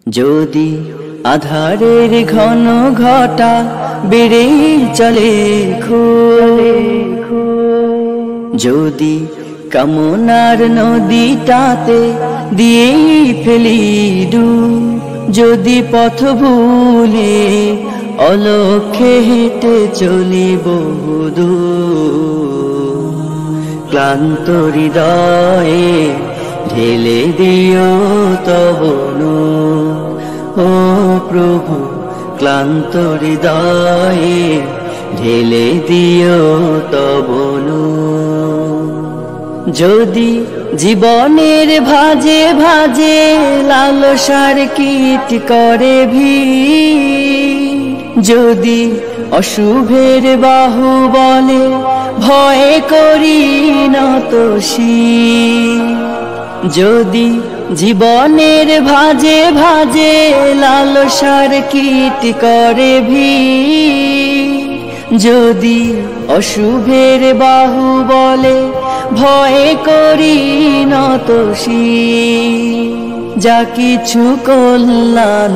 যদি আধারের ঘন ঘটা বেড়ে চলে যদি কামনার নদীটাতে দিয়ে ফেলি ডুব, যদি পথ ভুলে অলক্ষ্যে হেঁটে চলি বহুদূর, ক্লান্ত হৃদয়ে ঢেলে দিও তব নূর। ও প্রভু, ক্লান্ত হৃদয়ে ঢেলে দিও তব নূর। যদি জীবনের ভাজে ভাজে লালসার কীট করে ভিড়, যদি অশুভের বাহু বলে ভয় করি নত শির, যদি জীবনের ভাজে ভাজে লালসার কীট করে ভিড়, যদি অশুভের বাহু বলে ভয় করি নত শির, যা কিছু কল্যাণ